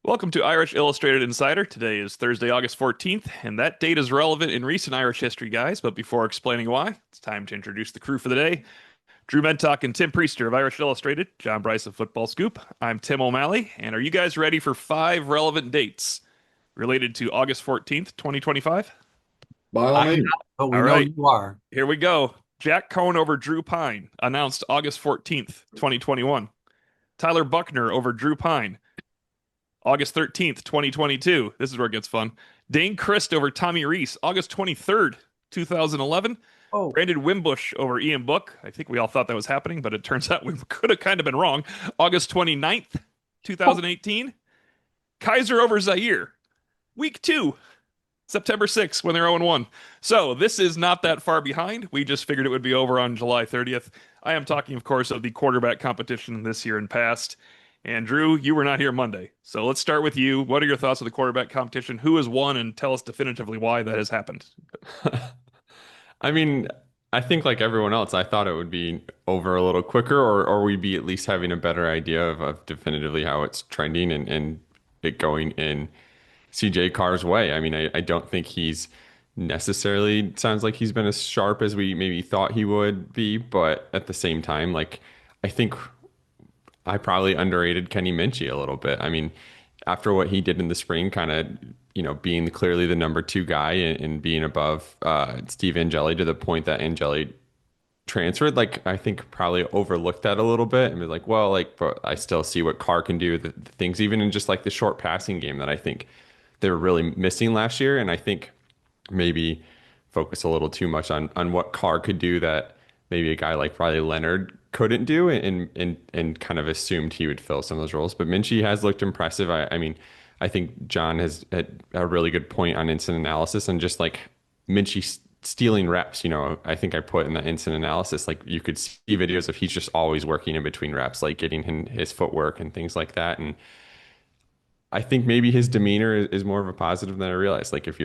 Welcome to Irish Illustrated Insider. Today is Thursday, August 14th, and that date is relevant in recent Irish history, guys. But before explaining why, it's time to introduce the crew for the day. Drew Mentock and Tim Priester of Irish Illustrated, John Bryce of Football Scoop. I'm Tim O'Malley, and are you guys ready for five relevant dates related to August 14th, 2025? By all I'm means. not, but we All know right, you are. here we go. Jack Cohn over Drew Pine, announced August 14th, 2021. Tyler Buckner over Drew Pine, August 13th, 2022. This is where it gets fun. Dane Christ over Tommy Reese, August 23rd, 2011. Oh, Brandon Wimbush over Ian Book. I think we all thought that was happening, but it turns out we could have kind of been wrong. August 29th, oh, 2018. Kaiser over Zaire, week two, September 6th, when they're 0-1. So this is not that far behind. We just figured it would be over on July 30th. I am talking, of course, of the quarterback competition this year and past. And Drew, you were not here Monday. So let's start with you. What are your thoughts of the quarterback competition? Who has won? And tell us definitively why that has happened. I mean, I think like everyone else, I thought it would be over a little quicker, or we'd be at least having a better idea of definitively how it's trending and it going in CJ Carr's way. I mean, I don't think he's necessarily sounds like he's been as sharp as we maybe thought he would be, but at the same time, like I think I probably underrated Kenny Minchie a little bit. I mean, after what he did in the spring, kind of, being clearly the number two guy and being above Steve Angeli to the point that Angeli transferred, like I think probably overlooked that a little bit and be like, well, like, but I still see what Carr can do, the things even in just like the short passing game that I think they were really missing last year. And I think maybe focus a little too much on what Carr could do that maybe a guy like Riley Leonard couldn't do and kind of assumed he would fill some of those roles. But Minchie has looked impressive. I mean, I think John has had a really good point on instant analysis and just like Minchie stealing reps. I think I put in the instant analysis, like you could see videos of he's just always working in between reps, like getting his footwork and things like that. And I think maybe his demeanor is more of a positive than I realized. Like if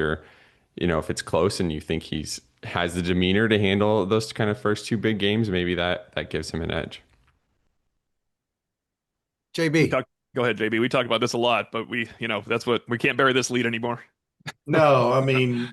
it's close and you think he's has the demeanor to handle those kind of first two big games, maybe that gives him an edge. We JB. talked, go ahead, JB. We talked about this a lot, but that's what we can't bury this lead anymore. No, I mean,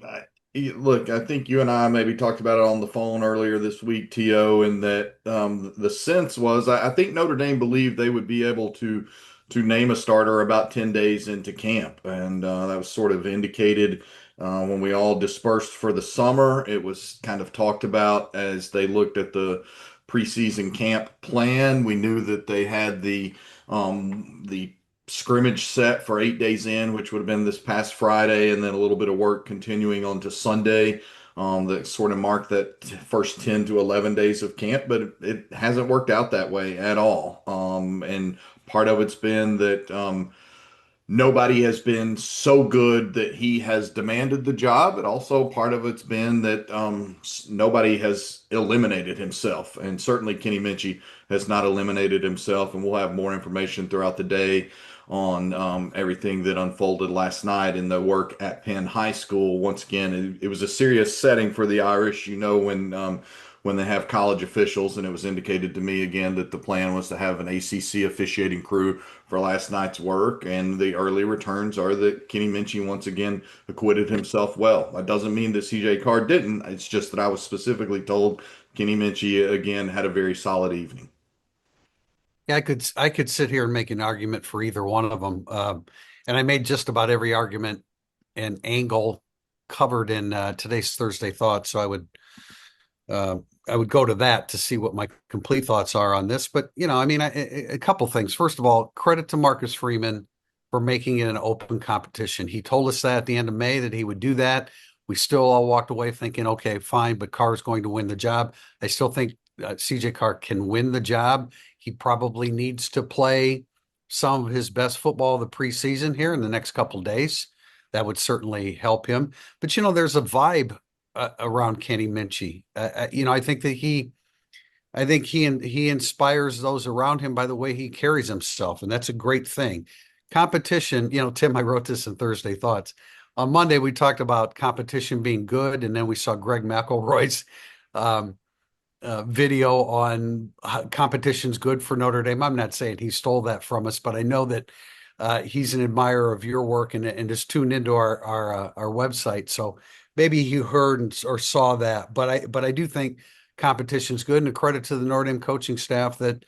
look, I think you and I maybe talked about it on the phone earlier this week, T.O., and that the sense was I think Notre Dame believed they would be able to name a starter about 10 days into camp. And that was sort of indicated when we all dispersed for the summer. It was kind of talked about as they looked at the preseason camp plan. We knew that they had the scrimmage set for 8 days in, which would have been this past Friday, and then a little bit of work continuing on to Sunday. That sort of marked that first 10 to 11 days of camp, but it hasn't worked out that way at all. And part of it's been that nobody has been so good that he has demanded the job. But also part of it's been that nobody has eliminated himself. And certainly Kenny Minchie has not eliminated himself. And we'll have more information throughout the day on everything that unfolded last night in the work at Penn High School. Once again, it was a serious setting for the Irish, when they have college officials, and it was indicated to me again that the plan was to have an ACC officiating crew for last night's work, and the early returns are that Kenny Minchie once again acquitted himself well. That doesn't mean that CJ Carr didn't. It's just that I was specifically told Kenny Minchie again had a very solid evening. Yeah, I could sit here and make an argument for either one of them. And I made just about every argument and angle covered in today's Thursday thoughts. So I would go to that to see what my complete thoughts are on this. But I mean, a couple things. First of all, credit to Marcus Freeman for making it an open competition. He told us that at the end of May that he would do that. We still all walked away thinking, okay, fine, but Carr's going to win the job. I still think CJ Carr can win the job. He probably needs to play some of his best football of the preseason here in the next couple of days. That would certainly help him. But there's a vibe around Kenny Minchie. I think that he inspires those around him by the way he carries himself, and that's a great thing. Competition, Tim, I wrote this in Thursday Thoughts. On Monday, we talked about competition being good, and then we saw Greg McElroy's video on competition's good for Notre Dame. I'm not saying he stole that from us, but I know that he's an admirer of your work and just tuned into our website. So maybe you heard or saw that. But I do think competition is good, and a credit to the Notre Dame coaching staff that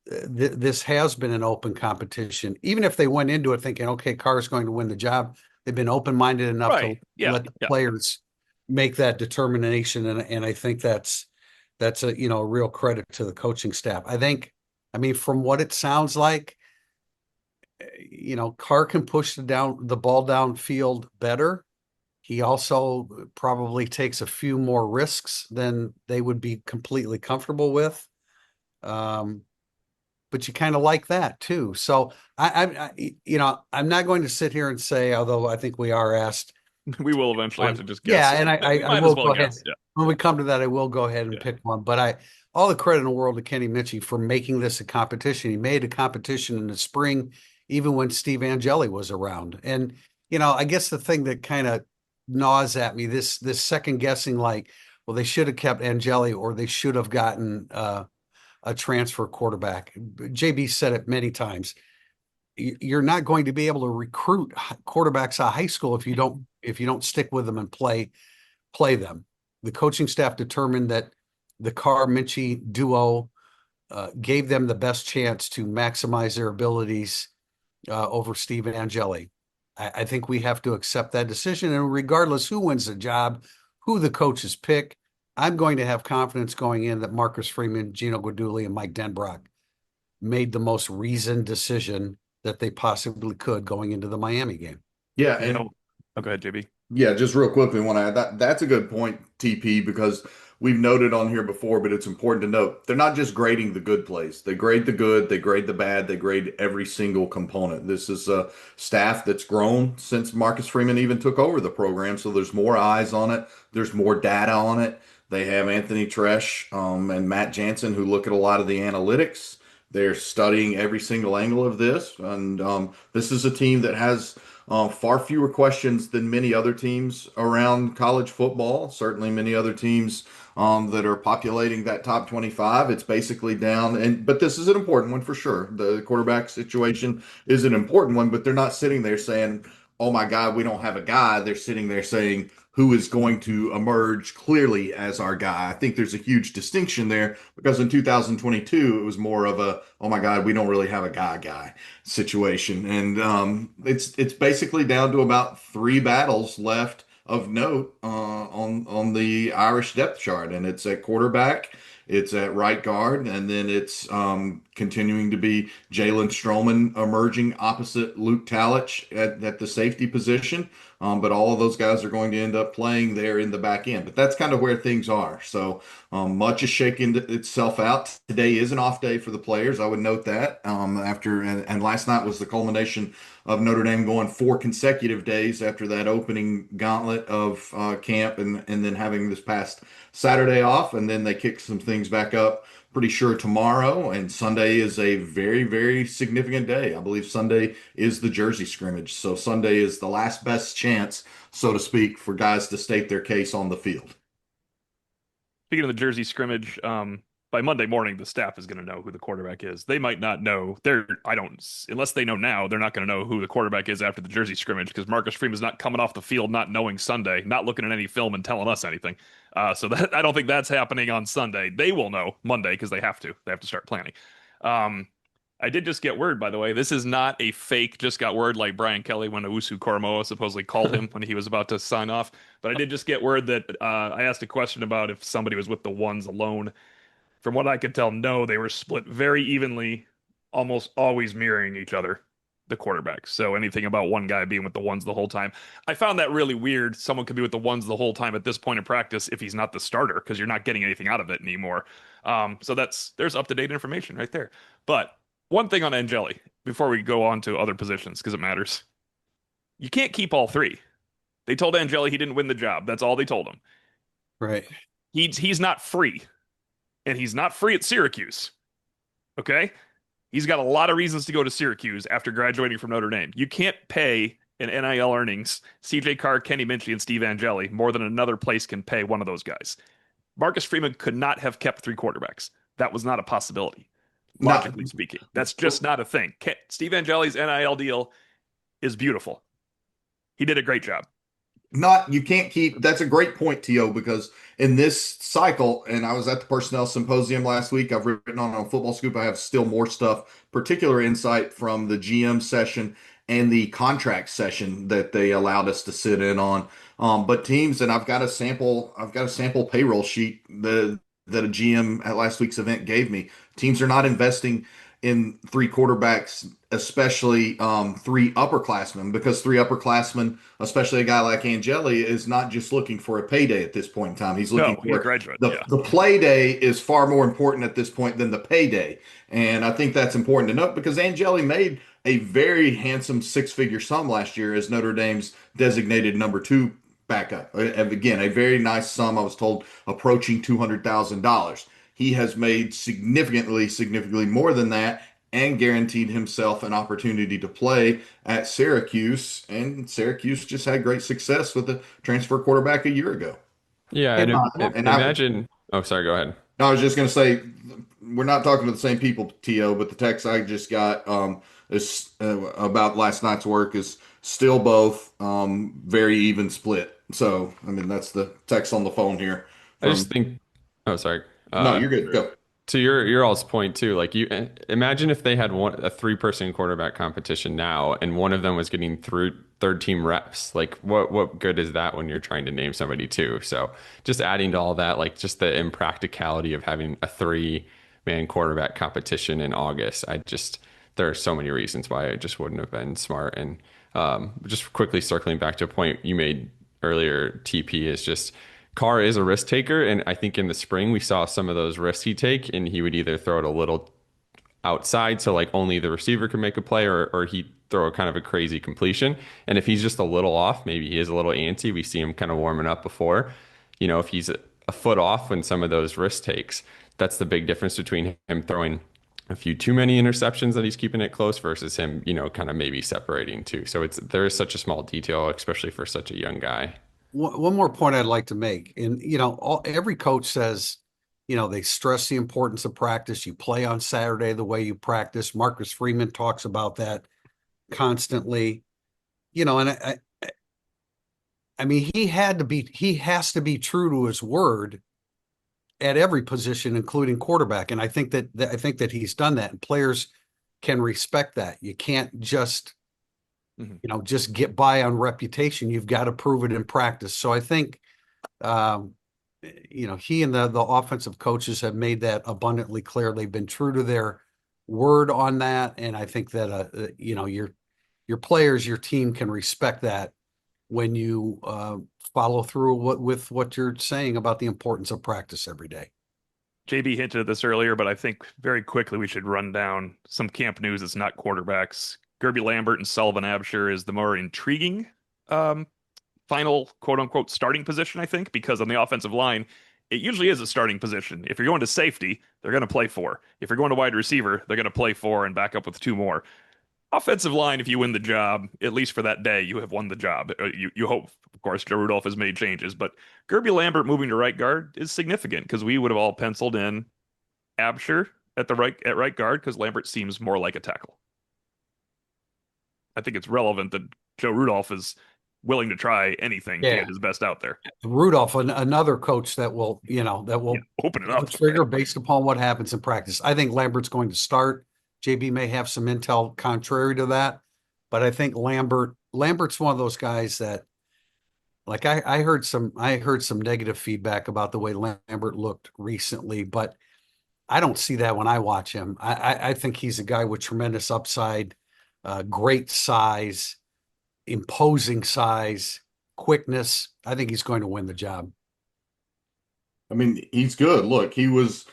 this has been an open competition. Even if they went into it thinking, okay, Carr's going to win the job, they've been open-minded enough to Right. Yeah. let the Yeah. players make that determination. And I think that's a a real credit to the coaching staff. I mean, from what it sounds like, Carr can push the ball downfield better. He also probably takes a few more risks than they would be completely comfortable with. Um, but you kind of like that too. So I'm not going to sit here and say, although I think we are asked We will eventually have one. to just Yeah, guess. and We I might as will well go ahead guess. Yeah. when we come to that. I will go ahead and Yeah. pick one. But all the credit in the world to Kenny Minchey for making this a competition. He made a competition in the spring, even when Steve Angeli was around. And I guess the thing that kind of gnaws at me this second guessing, like, well, they should have kept Angeli or they should have gotten a transfer quarterback. JB said it many times. You're not going to be able to recruit quarterbacks out of high school if you don't stick with them and play them. The coaching staff determined that the Carr Minchie duo gave them the best chance to maximize their abilities over Steve Angeli. I think we have to accept that decision. And regardless who wins the job, who the coaches pick, I'm going to have confidence going in that Marcus Freeman, Gino Guidugli, and Mike Denbrock made the most reasoned decision that they possibly could going into the Miami game. Yeah, You and know, oh, go ahead, JB. yeah, just real quickly, want to add that's a good point, TP, because we've noted on here before, but it's important to note they're not just grading the good plays. They grade the good, they grade the bad, they grade every single component. This is a staff that's grown since Marcus Freeman even took over the program, so there's more eyes on it, there's more data on it. They have Anthony Tresh and Matt Jansen who look at a lot of the analytics. They're studying every single angle of this, and this is a team that has far fewer questions than many other teams around college football. Certainly, many other teams that are populating that top 25. It's basically down, but this is an important one for sure. The quarterback situation is an important one, but they're not sitting there saying, "Oh my God, we don't have a guy." They're sitting there saying, "Who is going to emerge clearly as our guy?" I think there's a huge distinction there because in 2022 it was more of a, "Oh my God, we don't really have a guy situation," and it's basically down to about three battles left of note on the Irish depth chart, and it's at quarterback, it's at right guard, and then it's continuing to be Jalen Stroman emerging opposite Luke Talich at the safety position. But all of those guys are going to end up playing there in the back end. But that's kind of where things are. So much is shaking itself out. Today is an off day for the players. I would note that and last night was the culmination of Notre Dame going 4 consecutive days after that opening gauntlet of camp and then having this past Saturday off. And then they kicked some things back up pretty sure tomorrow, and Sunday is a very, very significant day. I believe Sunday is the Jersey scrimmage. So Sunday is the last best chance, so to speak, for guys to state their case on the field. Speaking of the Jersey scrimmage, by Monday morning, the staff is going to know who the quarterback is. They might not know. I don't, unless they know now, they're not going to know who the quarterback is after the Jersey scrimmage because Marcus Freeman's not coming off the field, not knowing Sunday, not looking at any film and telling us anything. So that I don't think that's happening on Sunday. They will know Monday because they have to. They have to start planning. Um, I did just get word, by the way. This is not a fake, just got word like Brian Kelly when Owusu Koromoa supposedly called him when he was about to sign off. But I did just get word that I asked a question about if somebody was with the ones alone. From what I could tell, no, they were split very evenly, almost always mirroring each other, the quarterbacks. So anything about one guy being with the ones the whole time. I found that really weird. Someone could be with the ones the whole time at this point in practice if he's not the starter because you're not getting anything out of it anymore. So there's up-to-date information right there. But one thing on Angeli before we go on to other positions because it matters. You can't keep all three. They told Angeli he didn't win the job. That's all they told him. Right. He's not free. And he's not free at Syracuse. Okay? He's got a lot of reasons to go to Syracuse after graduating from Notre Dame. You can't pay in NIL earnings CJ Carr, Kenny Minchey, and Steve Angeli more than another place can pay one of those guys. Marcus Freeman could not have kept three quarterbacks. That was not a possibility. Not logically speaking. That's just not a thing. Steve Angeli's NIL deal is beautiful. He did a great job. not you can't keep that's a great point, To, because in this cycle, and I was at the personnel symposium last week, I've written on Football Scoop, I have still more stuff, particular insight from the GM session and the contract session that they allowed us to sit in on. But teams, and I've got a sample payroll sheet that a GM at last week's event gave me. Teams are not investing in three quarterbacks, especially three upperclassmen, because three upperclassmen, especially a guy like Angeli, is not just looking for a payday at this point in time. He's looking No, he's a for graduate. the Yeah. the play day is far more important at this point than the payday, and I think that's important to note because Angeli made a very handsome six-figure sum last year as Notre Dame's designated number two backup. And again, a very nice sum. I was told approaching $200,000. He has made significantly more than that and guaranteed himself an opportunity to play at Syracuse. And Syracuse just had great success with the transfer quarterback a year ago. Yeah, And And imagine. Oh, sorry. Go ahead. I was just going to say, we're not talking to the same people, To, but the text I just got is about last night's work is still both very even split. So, I mean, that's the text on the phone here I just from. think. Oh, sorry. No, you're good. Go. To your all's point too, like you imagine if they had a three-person quarterback competition now, and one of them was getting through third team reps. Like what good is that when you're trying to name somebody too? So just adding to all that, like just the impracticality of having a three-man quarterback competition in August. There are so many reasons why it just wouldn't have been smart. And just quickly circling back to a point you made earlier, TP is just Carr is a risk taker, and I think in the spring we saw some of those risks he take, and he would either throw it a little outside so like only the receiver could make a play, or he'd throw a kind of a crazy completion. And if he's just a little off, maybe he is a little antsy. We see him kind of warming up before. If he's a foot off when some of those risk takes, that's the big difference between him throwing a few too many interceptions that he's keeping it close versus him, kind of maybe separating too. So there is such a small detail, especially for such a young guy. one more point I'd like to make, and every coach says, they stress the importance of practice. You play on Saturday the way you practice. Marcus Freeman talks about that constantly. And I mean, he has to be true to his word at every position, including quarterback. And I think that he's done that, and players can respect that. You can't just just get by on reputation. You've got to prove it in practice. So I think, he and the offensive coaches have made that abundantly clear. They've been true to their word on that. And I think that, your players, your team can respect that when you follow through with what you're saying about the importance of practice every day. JB hinted at this earlier, but I think very quickly we should run down some camp news that's not quarterbacks. Gerby Lambert and Sullivan Absher is the more intriguing final quote unquote starting position, I think, because on the offensive line, it usually is a starting position. If you're going to safety, they're going to play four. If you're going to wide receiver, they're going to play four and back up with two more. Offensive line, if you win the job, at least for that day, you have won the job. You hope, of course, Joe Rudolph has made changes, but Gerby Lambert moving to right guard is significant because we would have all penciled in Absher at right guard because Lambert seems more like a tackle. I think it's relevant that Joe Rudolph is willing to try anything to get his best out there. Rudolph, another coach that will open it up, trigger based upon what happens in practice. I think Lambert's going to start. JB may have some intel contrary to that, but I think Lambert's one of those guys that, like, I heard some negative feedback about the way Lambert looked recently, but I don't see that when I watch him. I think he's a guy with tremendous upside, great size, imposing size, quickness. I think he's going to win the job. I mean, he's good. Look, he was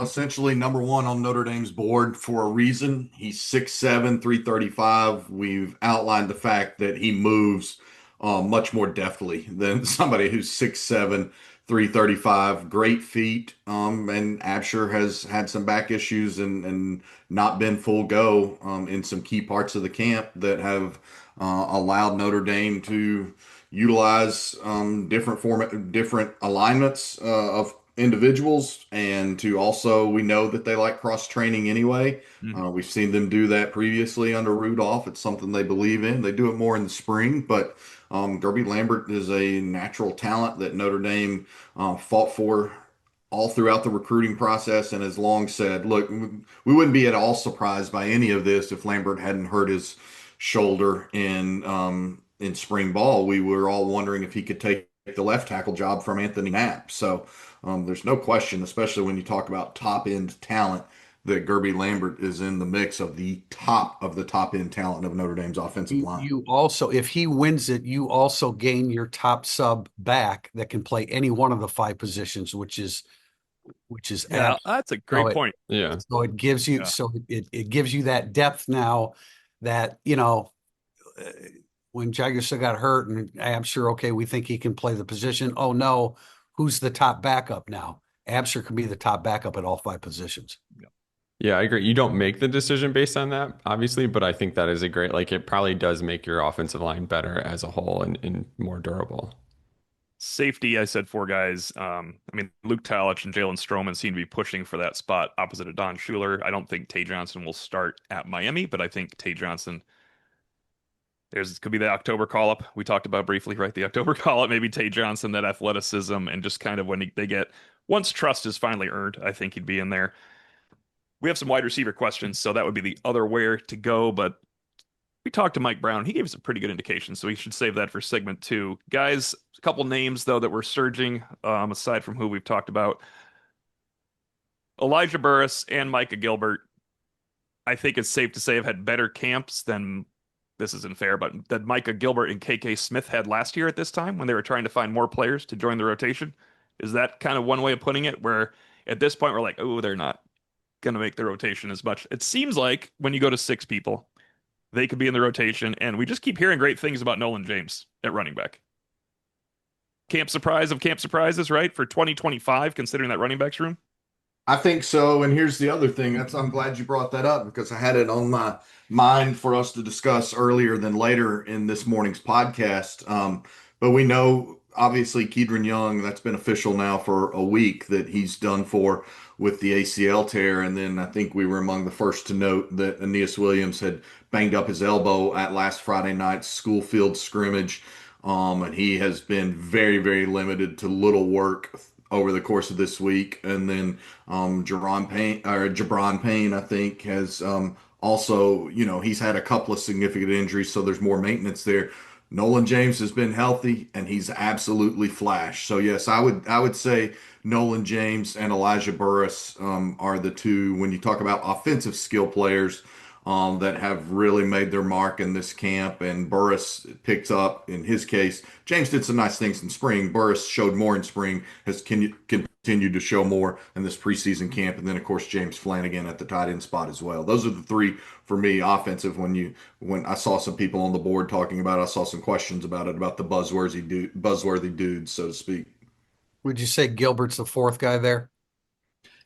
essentially number one on Notre Dame's board for a reason. He's 6'7", 335. We've outlined the fact that he moves much more deftly than somebody who's 6'7", 335. Great feet. And Absher has had some back issues and not been full go in some key parts of the camp that have allowed Notre Dame to utilize different alignments of individuals, and to also, we know that they like cross training anyway. Mhm. We've seen them do that previously under Rudolph. It's something they believe in. They do it more in the spring, but Gerby Lambert is a natural talent that Notre Dame fought for all throughout the recruiting process and has long said, look, we wouldn't be at all surprised by any of this if Lambert hadn't hurt his shoulder in spring ball. We were all wondering if he could take the left tackle job from Anthony Knapp. So there's no question, especially when you talk about top end talent, that Gerby Lambert is in the mix of the top end talent of Notre Dame's offensive line. You also, if he wins it, you also gain your top sub back that can play any one of the 5 positions, which is Yeah, that's a great point. Yeah. so it gives you Yeah. so it gives you that depth now that uh, when Jagerson got hurt and Absher, okay, we think he can play the position. Oh no, who's the top backup now? Absher can be the top backup at all 5 positions. Yeah, I agree. You don't make the decision based on that, obviously, but I think that is a great, like, it probably does make your offensive line better as a whole and more durable. Safety, I said 4 guys. I mean, Luke Talich and Jalen Stroman seem to be pushing for that spot opposite of Don Schuler. I don't think Tay Johnson will start at Miami, but I think Tay Johnson, could be the October call up we talked about briefly, right? The October call up, maybe Tay Johnson, that athleticism, and just kind of when they get, once trust is finally earned, I think he'd be in there. We have some wide receiver questions, so that would be the other where to go, but we talked to Mike Brown. He gave us a pretty good indication, so we should save that for segment 2. Guys, a couple names, though, that were surging, aside from who we've talked about. Elijah Burris and Micah Gilbert, I think it's safe to say, have had better camps than, this isn't fair, but that Micah Gilbert and KK Smith had last year at this time when they were trying to find more players to join the rotation. Is that kind of one way of putting it, where at this point we're like, oh, they're not going to make the rotation as much? It seems like when you go to 6 people, they could be in the rotation, and we just keep hearing great things about Nolan James at running back. Camp surprise of camp surprises, right? For 2025, considering that running backs room. I think so. And here's the other thing. I'm glad you brought that up because I had it on my mind for us to discuss earlier than later in this morning's podcast. But we know, obviously, Kedron Young, that's been official now for a week, that he's done for with the ACL tear. And then I think we were among the first to note that Aeneas Williams had banged up his elbow at last Friday night's school field scrimmage. And he has been very, very limited to little work over the course of this week. And then Jabron Payne, I think, has also, he's had a couple of significant injuries, so there's more maintenance there. Nolan James has been healthy and he's absolutely flashed. So yes, I would say Nolan James and Elijah Burris are the two, when you talk about offensive skill players, that have really made their mark in this camp. And Burris picked up, in his case, James did some nice things in spring. Burris showed more in spring, has continued to show more in this preseason camp. And then, of course, James Flanagan at the tight end spot as well. Those are the 3 for me offensive. When I saw some people on the board talking about it, I saw some questions about it, about the buzzworthy dudes, so to speak. Would you say Gilbert's the 4th guy there?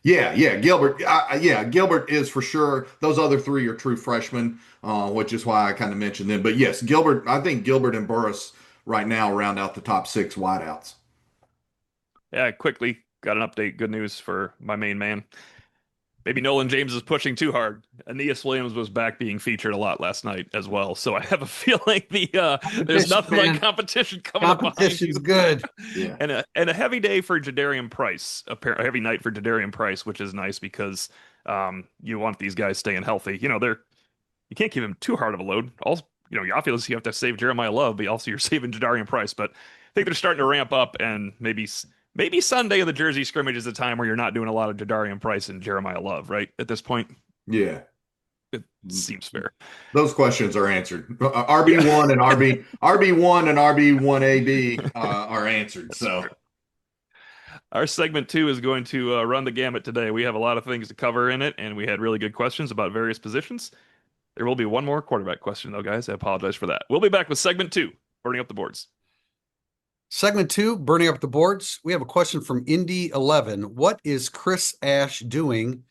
Yeah, Gilbert. Yeah, Gilbert is for sure. Those other 3 are true freshmen, which is why I kind of mentioned them. But yes, Gilbert. I think Gilbert and Burris right now round out the top 6 wideouts. Yeah, quickly got an update. Good news for my main man. Maybe Nolan James is pushing too hard. Aeneas Williams was back being featured a lot last night as well. So I have a feeling there's nothing like competition coming up behind you. Competition's good. Yeah. And a heavy day for Jadarian Price, a heavy night for Jadarian Price, which is nice because you want these guys staying healthy. You can't give him too hard of a load. Also, obviously you have to save Jeremiah Love, but also you're saving Jadarian Price. But I think they're starting to ramp up, and maybe Sunday of the Jersey scrimmage is a time where you're not doing a lot of Jadarian Price and Jeremiah Love, right? At this point, Yeah. it seems fair. Those questions are answered. RB1 and RB1 and RB1AB are answered. So Our segment 2 is going to run the gamut today. We have a lot of things to cover in it, and we had really good questions about various positions. There will be one more quarterback question, though, guys. I apologize for that. We'll be back with segment 2, burning up the boards. Segment 2, burning up the boards. We have a question from Indy 11. What is Chris Ash doing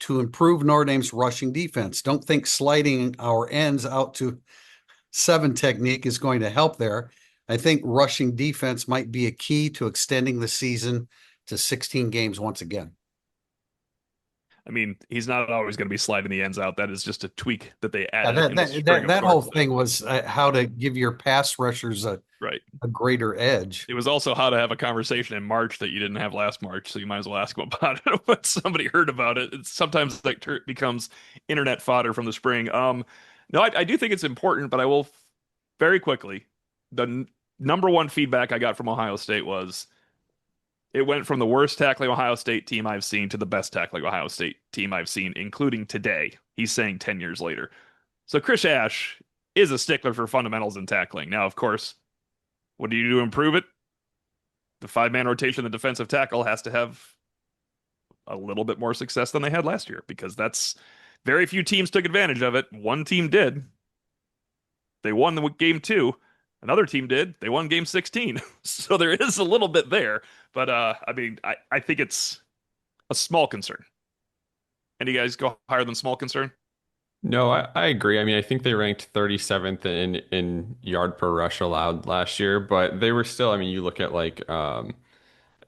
to improve Notre Dame's rushing defense? Don't think sliding our ends out to 7 technique is going to help there. I think rushing defense might be a key to extending the season to 16 games once again. I mean, he's not always going to be sliding the ends out. That is just a tweak that they Yeah, added that in the that spring, that, of that whole course. thing was how to give your pass rushers Right. a greater edge. It was also how to have a conversation in March that you didn't have last March, so you might as well ask him about it when somebody heard about it. It's sometimes like becomes internet fodder from the spring. No, I do think it's important, but I will very quickly. The number one feedback I got from Ohio State was it went from the worst tackling Ohio State team I've seen to the best tackling Ohio State team I've seen, including today. He's saying 10 years later. So Chris Ash is a stickler for fundamentals in tackling. Now, of course, what do you do to improve it? The five-man rotation, the defensive tackle has to have a little bit more success than they had last year because that's very few teams took advantage of it. One team did. They won the game 2. Another team did. They won game 16. So there is a little bit there, but I mean, I think it's a small concern. And you guys go higher than small concern? No, I agree. I mean, I think they ranked 37th in yard per rush allowed last year, but they were still, I mean, you look at like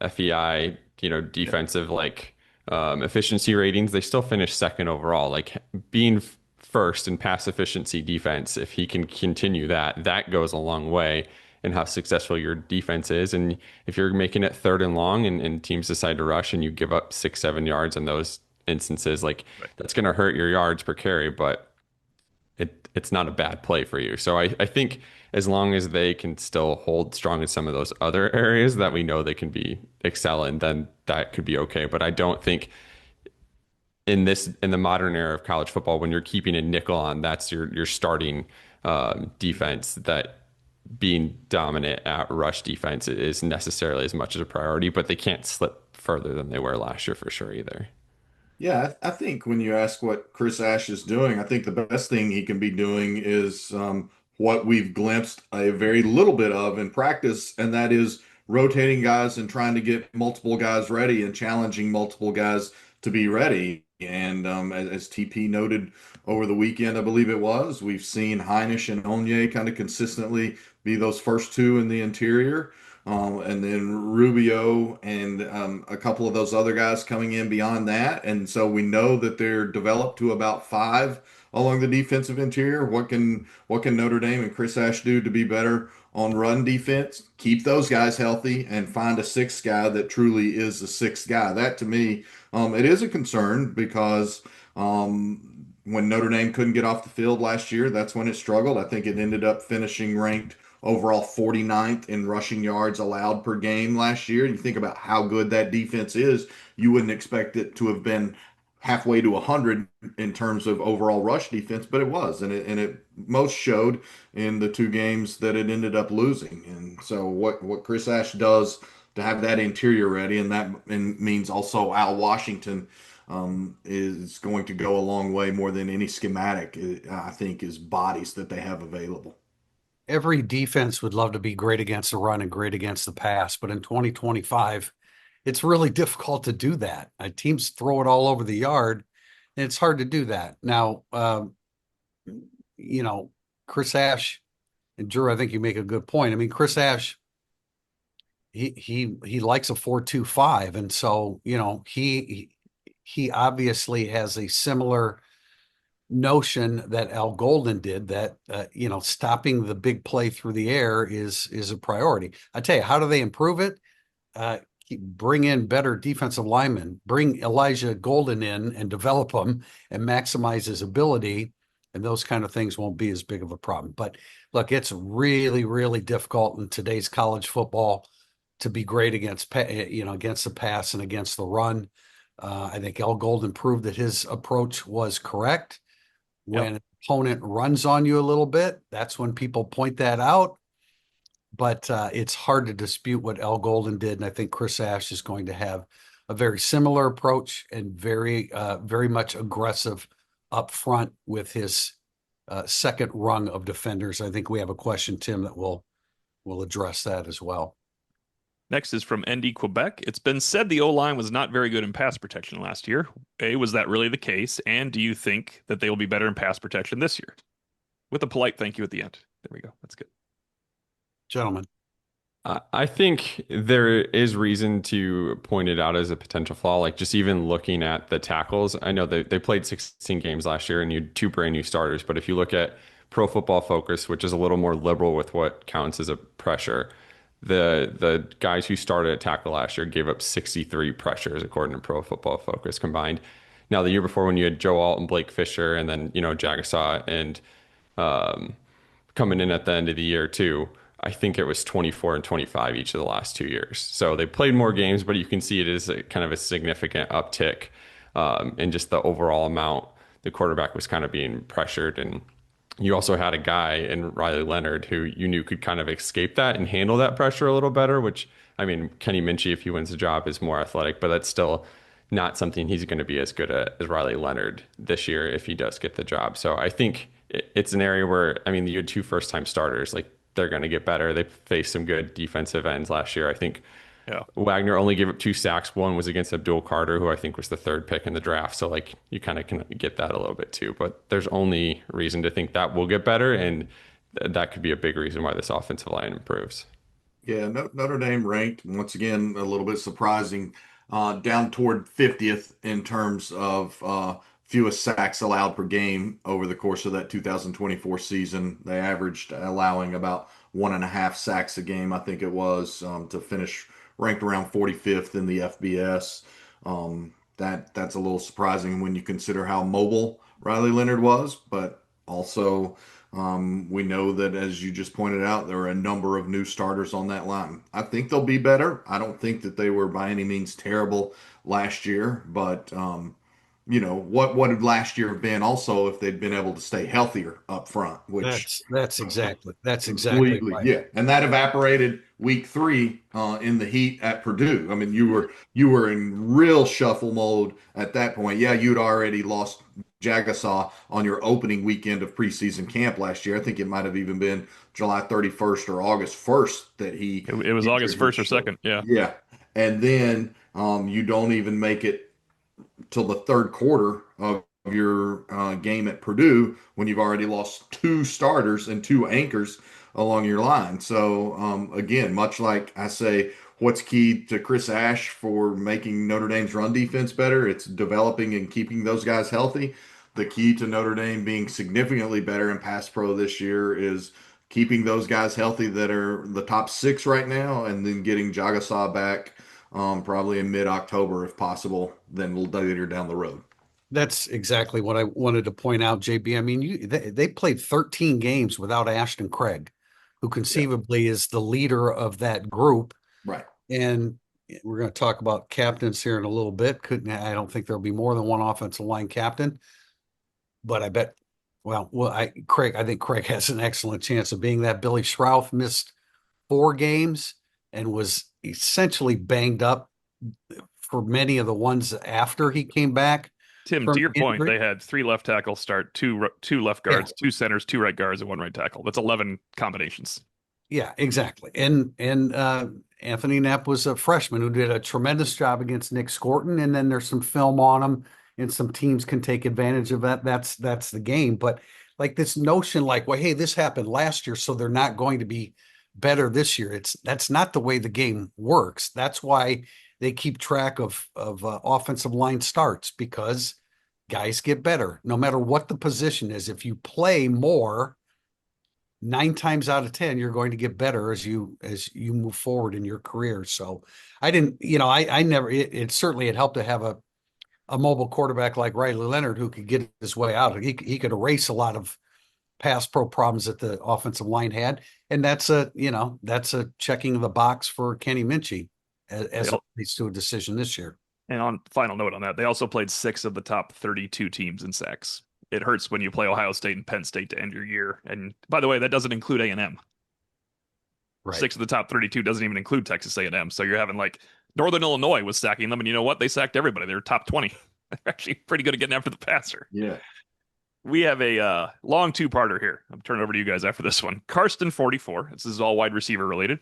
FEI, defensive like efficiency ratings, they still finished second overall. Like being first in pass efficiency defense, if he can continue that, that goes a long way in how successful your defense is. And if you're making it third and long and teams decide to rush and you give up 6, 7 yards in those instances, like Right. that's going to hurt your yards per carry, but it's not a bad play for you. So I think as long as they can still hold strong in some of those other areas that we know they can be excel in, then that could be okay. But I don't think in the modern era of college football, when you're keeping a nickel on, that's your starting defense, that being dominant at rush defense is necessarily as much as a priority, but they can't slip further than they were last year for sure either. Yeah, I think when you ask what Chris Ash is doing, I think the best thing he can be doing is what we've glimpsed a very little bit of in practice, and that is rotating guys and trying to get multiple guys ready and challenging multiple guys to be ready. And as TP noted over the weekend, I believe it was, we've seen Heinisch and Onye kind of consistently be those first two in the interior. And then Rubio and a couple of those other guys coming in beyond that. And so we know that they're developed to about five along the defensive interior. What can Notre Dame and Chris Ash do to be better on run defense? Keep those guys healthy and find a sixth guy that truly is the sixth guy. That to me, it is a concern because when Notre Dame couldn't get off the field last year, that's when it struggled. I think it ended up finishing ranked overall 49th in rushing yards allowed per game last year. You think about how good that defense is, you wouldn't expect it to have been halfway to 100 in terms of overall rush defense, but it was, and it most showed in the two games that it ended up losing. And so what Chris Ash does to have that interior ready, and means also Al Washington is going to go a long way more than any schematic. I think is bodies that they have available. Every defense would love to be great against the run and great against the pass, but in 2025, it's really difficult to do that. Teams throw it all over the yard, and it's hard to do that. Now, you know, Chris Ash and Drew, I think you make a good point. I mean, Chris Ash, he likes a 4-2-5, and so he obviously has a similar notion that Al Golden did, that stopping the big play through the air is a priority. I tell you, how do they improve it? Bring in better defensive linemen, bring Elijah Golden in and develop him and maximize his ability, and those kind of things won't be as big of a problem. But look, it's really, really difficult in today's college football to be great against against the pass and against the run. I think Al Golden proved that his approach was correct. Yep. When an opponent runs on you a little bit, that's when people point that out. But it's hard to dispute what Al Golden did, and I think Chris Ash is going to have a very similar approach and very much aggressive up front with his second rung of defenders. I think we have a question, Tim, that will address that as well. Next is from ND Quebec. It's been said the O-line was not very good in pass protection last year. A, was that really the case? And do you think that they will be better in pass protection this year? With a polite thank you at the end. There we go. That's good. Gentlemen. I think there is reason to point it out as a potential flaw. Like just even looking at the tackles, I know they played 16 games last year and you had two brand new starters. But if you look at Pro Football Focus, which is a little more liberal with what counts as a pressure, the guys who started at tackle last year gave up 63 pressures according to Pro Football Focus combined. Now the year before when you had Joe Alt and Blake Fisher and then Jagasaw and um, coming in at the end of the year too. I think it was 24 and 25 each of the last 2 years. So they played more games, but you can see it is a, kind of a significant uptick in just the overall amount the quarterback was kind of being pressured. And you also had a guy in Riley Leonard who you knew could kind of escape that and handle that pressure a little better, which I mean, Kenny Minchie, if he wins the job, is more athletic, but that's still not something he's going to be as good at as Riley Leonard this year if he does get the job. So I think it's an area where, I mean, you had two first-time starters, like they're going to get better. They faced some good defensive ends last year. I think Yeah. Wagner only gave up 2 sacks. One was against Abdul Carter, who I think was the third pick in the draft. So like you kind of can get that a little bit too. But there's only reason to think that will get better, and that could be a big reason why this offensive line improves. Yeah, Notre Dame ranked once again a little bit surprising, down toward 50th in terms of fewest sacks allowed per game over the course of that 2024 season. They averaged allowing about 1.5 sacks a game, I think it was, to finish ranked around 45th in the FBS. That's a little surprising when you consider how mobile Riley Leonard was, but also. We know that, as you just pointed out, there are a number of new starters on that line. I think they'll be better. I don't think that they were by any means terrible last year, but what would last year have been also if they'd been able to stay healthier up front, which That's exactly completely, right. yeah, and that evaporated week 3 in the heat at Purdue. I mean, you were in real shuffle mode at that point. Yeah, you'd already lost Jagasaw on your opening weekend of preseason camp last year. I think it might have even been July 31st or August 1st that he It was August injured his 1st or shoulder. 2nd. Yeah. Yeah, and then you don't even make it till the third quarter of your game at Purdue when you've already lost 2 starters and 2 anchors along your line. So again, much like I say, what's key to Chris Ash for making Notre Dame's run defense better? It's developing and keeping those guys healthy. The key to Notre Dame being significantly better in pass pro this year is keeping those guys healthy that are the top 6 right now, and then getting Jagasaw back probably in mid-October if possible, then later down the road. That's exactly what I wanted to point out, JB. I mean, they played 13 games without Ashton Craig, who Yeah, conceivably is the leader of that group. right. And we're going to talk about captains here in a little bit. I don't think there'll be more than one offensive line captain, but I bet. I think Craig has an excellent chance of being that. Billy Schrauth missed 4 games and was essentially banged up for many of the ones after he came back Tim, to from your point, injury. they had 3 left tackles start, two left Yeah, guards, 2 centers, 2 right guards, and 1 right tackle. That's 11 combinations. yeah, exactly. And Anthony Knapp was a freshman who did a tremendous job against Nick Scorton, and then there's some film on him, and some teams can take advantage of that. That's the game. But like this notion, like, well, hey, this happened last year, so they're not going to be better this year. That's not the way the game works. That's why they keep track of offensive line starts, because guys get better no matter what the position is. If you play more, 9 times out of 10 you're going to get better as you move forward in your career. So I didn't, I never, it certainly had helped to have a mobile quarterback like Riley Leonard who could get his way out. He could erase a lot of pass pro problems that the offensive line had, and that's a checking the box for Kenny Minchie They as it al- leads to a decision this year. and on final note on that, they also played 6 of the top 32 teams in sacks. It hurts when you play Ohio State and Penn State to end your year. And by the way, that doesn't include A&M. Right. 6 of the top 32 doesn't even include Texas A&M. So you're having like Northern Illinois was sacking them, and you know what? They sacked everybody. They're top 20. They're actually pretty good at getting after the passer. Yeah. We have a long 2-parter here. I'm turning over to you guys after this one. Karsten 44. This is all wide receiver related.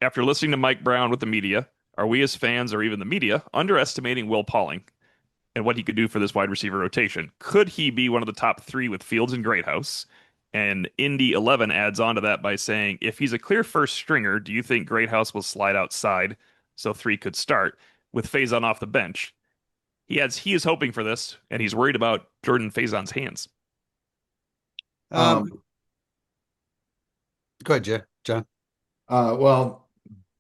After listening to Mike Brown with the media, are we as fans or even the media underestimating Will Pauling and what he could do for this wide receiver rotation? Could he be one of the top 3 with Fields and Greathouse? And Indy 11 adds on to that by saying, if he's a clear first stringer, do you think Greathouse will slide outside so 3 could start with Faison off the bench? He adds he is hoping for this, and he's worried about Jordan Faison's hands. Um, Um, Go ahead, John. well,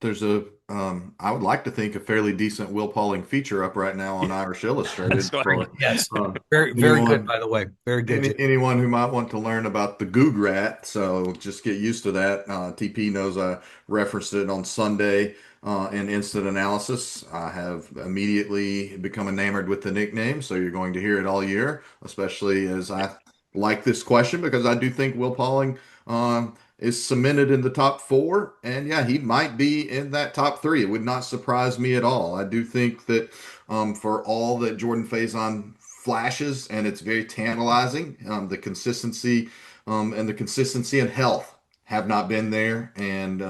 there's I would like to think a fairly decent Will Pauling feature up right now on Irish Illustrated So for Yes. uh, Very good, anyone by the way. Very good. anyone who might want to learn about the Goog Rat. So just get used to that. TP knows I referenced it on Sunday in Instant Analysis. I have immediately become enamored with the nickname, so you're going to hear it all year, especially as I like this question because I do think Will Pauling is cemented in the top four. And yeah, he might be in that top three. It would not surprise me at all. I do think that for all that Jordan Faison flashes, and it's very tantalizing, the consistency and health have not been there. And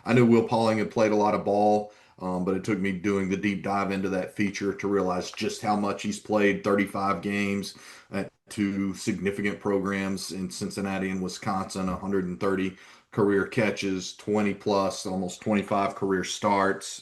I knew Will Pauling had played a lot of ball. But it took me doing the deep dive into that feature to realize just how much he's played 35 games at two significant programs in Cincinnati and Wisconsin, 130 career catches, 20 plus, almost 25 career starts.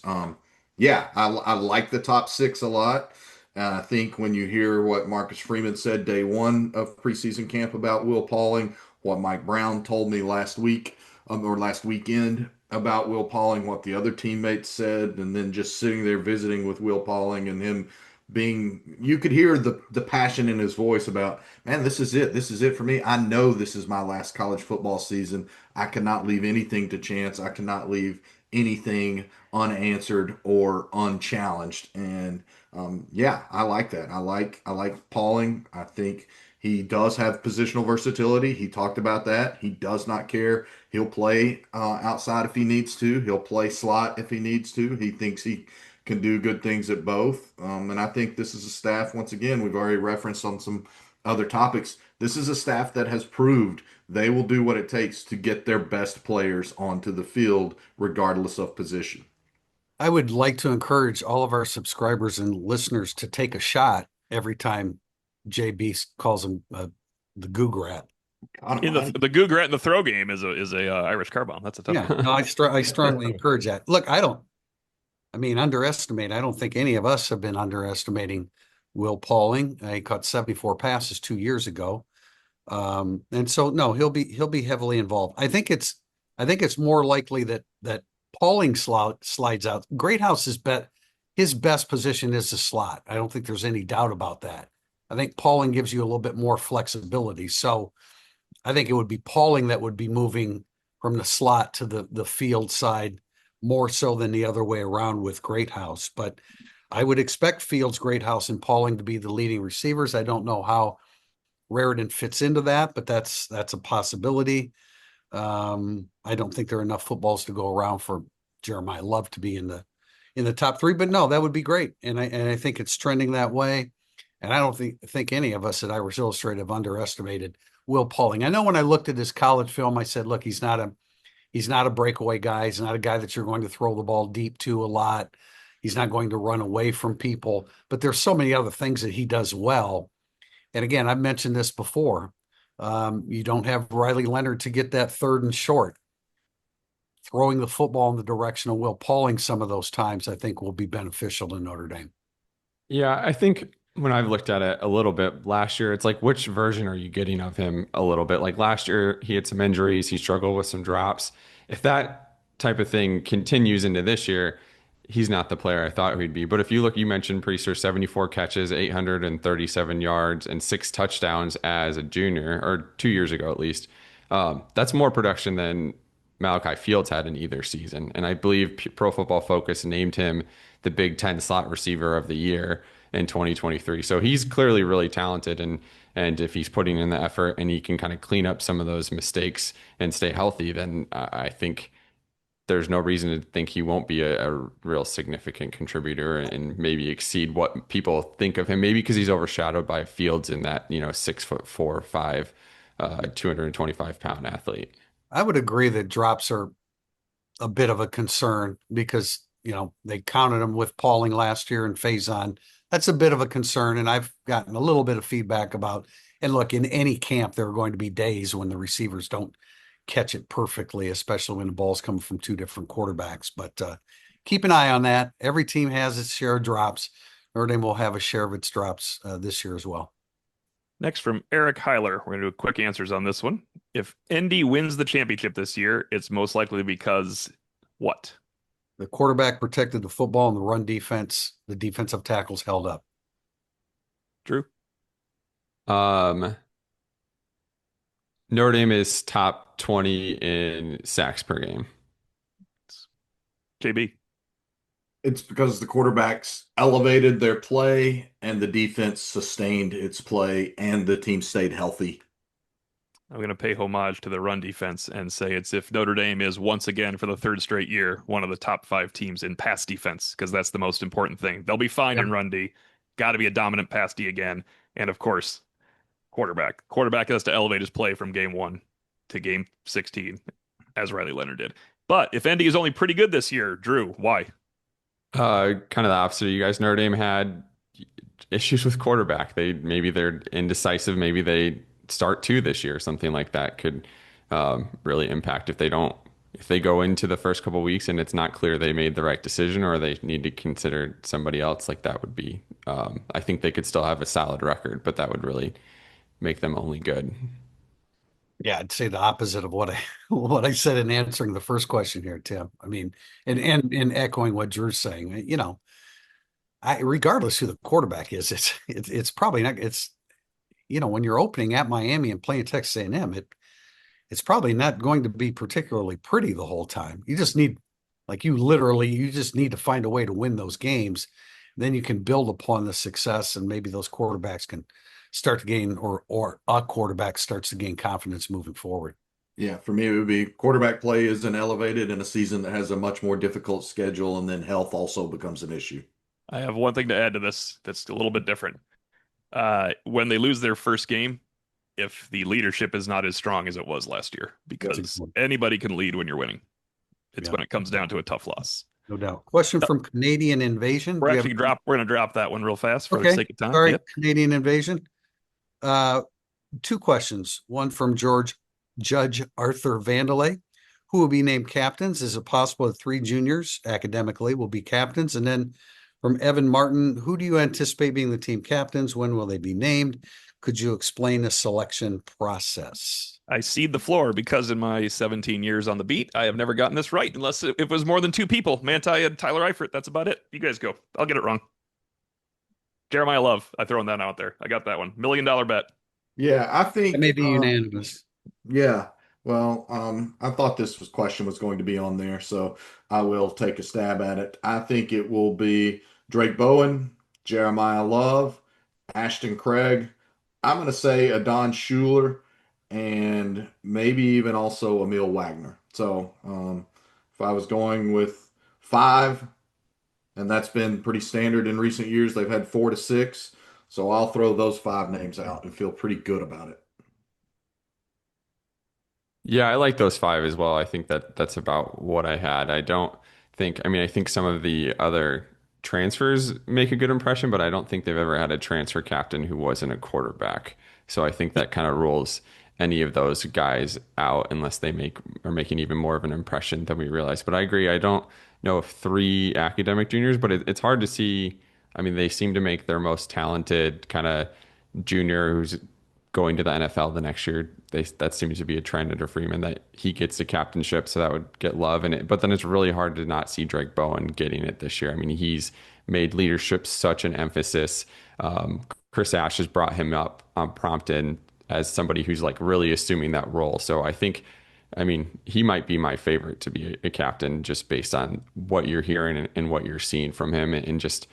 Yeah, I like the top six a lot. I think when you hear what Marcus Freeman said day one of preseason camp about Will Pauling, what Mike Brown told me last week or last weekend about Will Pauling, what the other teammates said, and then just sitting there visiting with Will Pauling and him being, you could hear the passion in his voice about, man, this is it. This is it for me. I know this is my last college football season. I cannot leave anything to chance. I cannot leave anything unanswered or unchallenged. And yeah, I like that. I like Pauling. I think he does have positional versatility. He talked about that. He does not care. He'll play outside if he needs to. He'll play slot if he needs to. He thinks he can do good things at both. And I think this is a staff, once again, we've already referenced on some other topics. This is a staff that has proved they will do what it takes to get their best players onto the field, regardless of position. I would like to encourage all of our subscribers and listeners to take a shot every time JB calls him the Goog Rat. God In the almighty. the Goograt in the throw game is a Irish car bomb. That's a tough Yeah, one. no, I strongly encourage that. Look, I mean, underestimate. I don't think any of us have been underestimating Will Pauling. He caught 74 passes 2 years ago. And so no, he'll be heavily involved. I think it's more likely that Pauling slides out. Greathouse's his best position is the slot. I don't think there's any doubt about that. I think Pauling gives you a little bit more flexibility. So I think it would be Pauling that would be moving from the slot to the field side more so than the other way around with Greathouse. But I would expect Fields, Greathouse, and Pauling to be the leading receivers. I don't know how Raritan fits into that, but that's a possibility. I don't think there are enough footballs to go around for Jeremiah Love to be in the top three, but no, that would be great. And I think it's trending that way. And I don't think any of us at Irish Illustrated have underestimated Will Pauling. I know when I looked at his college film, I said, look, he's not a breakaway guy. He's not a guy that you're going to throw the ball deep to a lot. He's not going to run away from people. But there's so many other things that he does well. And again, I've mentioned this before. You don't have Riley Leonard to get that third and short. Throwing the football in the direction of Will Pauling some of those times, I think, will be beneficial to Notre Dame. Yeah, I think when I've looked at it a little bit last year, it's like which version are you getting of him a little bit? Like last year, he had some injuries, he struggled with some drops. If that type of thing continues into this year, he's not the player I thought he'd be. But if you look, you mentioned Priester, 74 catches, 837 yards, and 6 touchdowns as a junior, or 2 years ago at least. That's more production than Malachi Fields had in either season. And I believe Pro Football Focus named him the Big Ten slot receiver of the year in 2023. So he's clearly really talented. And if he's putting in the effort and he can kind of clean up some of those mistakes and stay healthy, then I think there's no reason to think he won't be a real significant contributor and maybe exceed what people think of him. Maybe because he's overshadowed by Fields in that, 6'4", 5", 225-pound athlete. I would agree that drops are a bit of a concern because, they counted him with Pauling last year and Faison that's a bit of a concern. And I've gotten a little bit of feedback about, and look, in any camp, there are going to be days when the receivers don't catch it perfectly, especially when the ball's coming from two different quarterbacks. But keep an eye on that. Every team has its share of drops. Notre Dame will have a share of its drops this year as well. Next from Eric Heiler. We're going to do quick answers on this one. If ND wins the championship this year, it's most likely because what? The quarterback protected the football and the run defense, the defensive tackles held up. Drew? Notre Dame is top 20 in sacks per game. JB? It's because the quarterbacks elevated their play and the defense sustained its play and the team stayed healthy. I'm going to pay homage to the run defense and say it's if Notre Dame is once again for the third straight year one of the top 5 teams in pass defense, because that's the most important thing. They'll be fine in run D. Got to be a dominant pass D again. And of course, quarterback. Quarterback has to elevate his play from game 1 to game 16, as Riley Leonard did. But if ND is only pretty good this year, Drew, why? Kind of the opposite of you guys. Notre Dame had issues with quarterback. Maybe they're indecisive. Maybe they start 2 this year. Something like that could really impact if they go into the first couple weeks and it's not clear they made the right decision or they need to consider somebody else. Like that would be. I think they could still have a solid record, but that would really make them only good. Yeah, I'd say the opposite of what I said in answering the first question here, Tim. I mean, and echoing what Drew's saying, regardless who the quarterback is, it's probably not. It's when you're opening at Miami and playing Texas A&M, it's probably not going to be particularly pretty the whole time. You just need, you just need to find a way to win those games. Then you can build upon the success, and maybe those quarterbacks can start to gain, or a quarterback starts to gain confidence moving forward. Yeah, for me, it would be quarterback play isn't elevated in a season that has a much more difficult schedule, and then health also becomes an issue. I have one thing to add to this that's a little bit different. When they lose their first game, if the leadership is not as strong as it was last year, because anybody can lead when you're winning. It's when it comes down to a tough loss. No doubt. Question from Canadian Invasion. We're going to drop that one real fast for the sake of time. All right, yep. Canadian Invasion. 2 questions. One from Judge Arthur Vandelay. Who will be named captains? Is it possible that 3 juniors academically will be captains? And then from Evan Martin, who do you anticipate being the team captains? When will they be named? Could you explain the selection process? I cede the floor because in my 17 years on the beat, I have never gotten this right unless it was more than 2 people. Manti and Tyler Eifert. That's about it. You guys go. I'll get it wrong. Jeremiah Love. I throwing that out there. I got that one. $1 million bet. Yeah, I think it may be unanimous. Yeah. Well, I thought this question was going to be on there, so I will take a stab at it. I think it will be Drake Bowen, Jeremiah Love, Ashton Craig. I'm going to say Adon Schuler, and maybe even also Emil Wagner. So if I was going with 5, and that's been pretty standard in recent years, they've had 4 to 6. So I'll throw those 5 names out and feel pretty good about it. Yeah, I like those 5 as well. I think that's about what I had. I think some of the other transfers make a good impression, but I don't think they've ever had a transfer captain who wasn't a quarterback. So I think that kind of rules any of those guys out unless they are making even more of an impression than we realize. But I agree. I don't know if 3 academic juniors, but it's hard to see. I mean, they seem to make their most talented kind of junior who's going to the NFL the next year. That seems to be a trend under Freeman that he gets the captainship, so that would get love in it. But then it's really hard to not see Drake Bowen getting it this year. I mean, he's made leadership such an emphasis. Chris Ash has brought him up unprompted as somebody who's like really assuming that role. So I mean, he might be my favorite to be a captain just based on what you're hearing and what you're seeing from him and just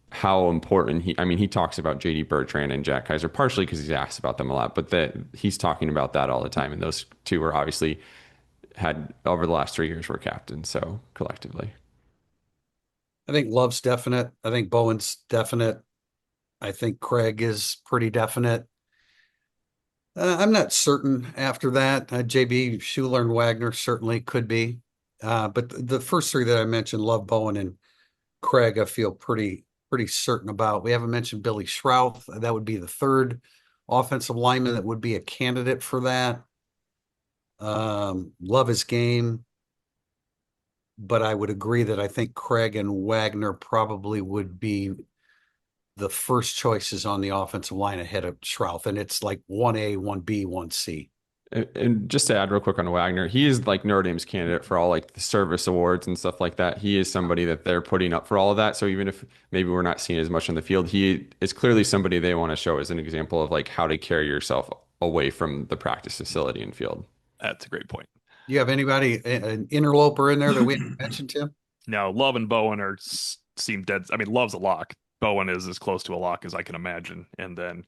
how important he talks about JD Bertrand and Jack Kaiser, partially because he's asked about them a lot, but that he's talking about that all the time. And those 2 were obviously had over the last 3 years were captains. So collectively, I think Love's definite. I think Bowen's definite. I think Craig is pretty definite. I'm not certain after that. JB, Schuler, and Wagner certainly could be. But the first 3 that I mentioned, Love, Bowen, and Craig, I feel pretty pretty certain about. We haven't mentioned Billy Schrouth. That would be the third offensive lineman that would be a candidate for that. Love his game, but I would agree that I think Craig and Wagner probably would be the first choices on the offensive line ahead of Schrouth, and it's like 1A, 1B, 1C. And just to add real quick on Wagner, he is like Notre Dame's candidate for all like the service awards and stuff like that. He is somebody that they're putting up for all of that. So even if maybe we're not seeing as much on the field, he is clearly somebody they want to show as an example of like how to carry yourself away from the practice facility and field. That's a great point. Do you have anybody, an interloper in there that we haven't mentioned, Tim? No, Love and Bowen seem dead. I mean, Love's a lock. Bowen is as close to a lock as I can imagine. And then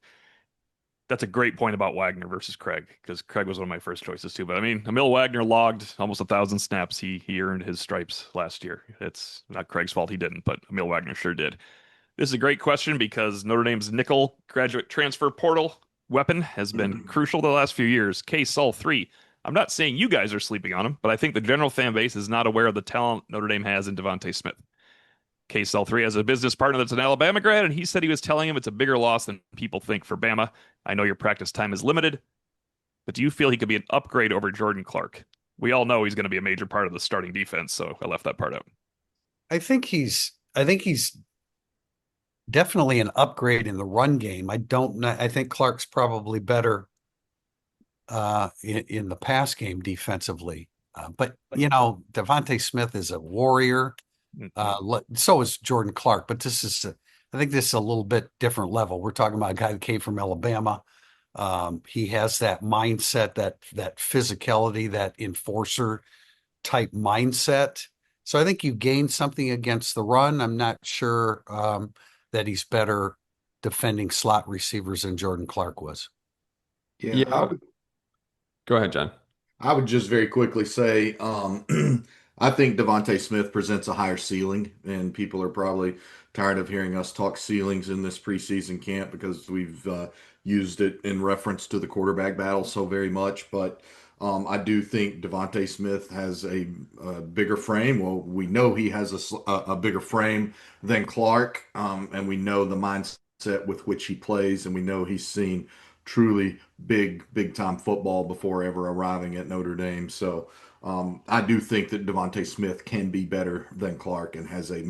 that's a great point about Wagner versus Craig, because Craig was one of my first choices too. But I mean, Emil Wagner logged almost 1,000 snaps. He earned his stripes last year. It's not Craig's fault he didn't, but Emil Wagner sure did. This is a great question because Notre Dame's nickel graduate transfer portal weapon has been crucial the last few years. Case all three. I'm not saying you guys are sleeping on him, but I think the general fan base is not aware of the talent Notre Dame has in Devontae Smith. Case all three has a business partner that's an Alabama grad, and he said he was telling him it's a bigger loss than people think for Bama. I know your practice time is limited, but do you feel he could be an upgrade over Jordan Clark? We all know he's going to be a major part of the starting defense, so I left that part out. I think he's definitely an upgrade in the run game. I don't know. I think Clark's probably better in the pass game defensively. But you know, Devontae Smith is a warrior. So is Jordan Clark, but I think this is a little bit different level. We're talking about a guy that came from Alabama. He has that mindset, that physicality, that enforcer type mindset. So I think you gain something against the run. I'm not sure that he's better defending slot receivers than Jordan Clark was. Yeah. Go ahead, John. I would just very quickly say, I think Devontae Smith presents a higher ceiling, and people are probably tired of hearing us talk ceilings in this preseason camp because we've used it in reference to the quarterback battle so very much. But I do think Devontae Smith has a bigger frame. Well, we know he has a bigger frame than Clark, and we know the mindset with which he plays, and we know he's seen truly big time football before ever arriving at Notre Dame. So I do think that Devontae Smith can be better than Clark and has a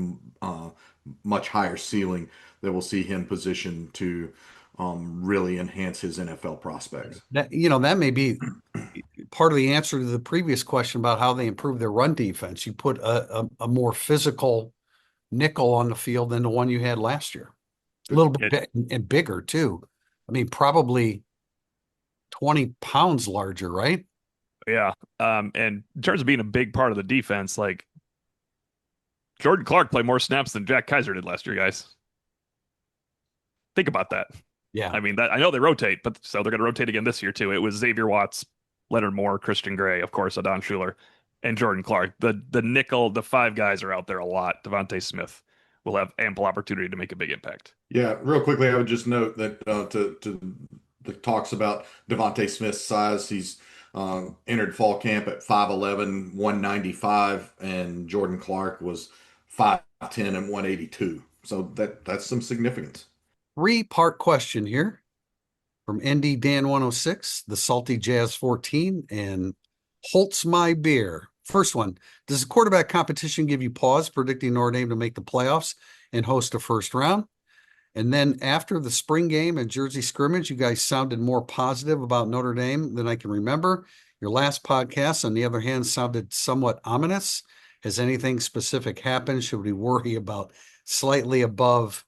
much higher ceiling that will see him positioned to really enhance his NFL prospects. That may be part of the answer to the previous question about how they improve their run defense. You put a more physical nickel on the field than the one you had last year. A little bit and bigger too. I mean, probably 20 pounds larger, right? Yeah. And in terms of being a big part of the defense, like Jordan Clark played more snaps than Jack Kaiser did last year, guys. Think about that. Yeah. I mean, I know they rotate, but so they're going to rotate again this year too. It was Xavier Watts, Leonard Moore, Christian Gray, of course, Adon Schuler, and Jordan Clark. The nickel, the five guys are out there a lot. Devontae Smith will have ample opportunity to make a big impact. Yeah, real quickly, I would just note that to the talks about Devontae Smith's size, he's entered fall camp at 5'11", 195, and Jordan Clark was 5'10" and 182. So that's some significance. 3-part question here from ND Dan 106, the Salty Jazz 14, and Holtz My Beer. First one, does the quarterback competition give you pause predicting Notre Dame to make the playoffs and host a first round? And then after the spring game and Jersey scrimmage, you guys sounded more positive about Notre Dame than I can remember. Your last podcast, on the other hand, sounded somewhat ominous. Has anything specific happened? Should we worry about slightly above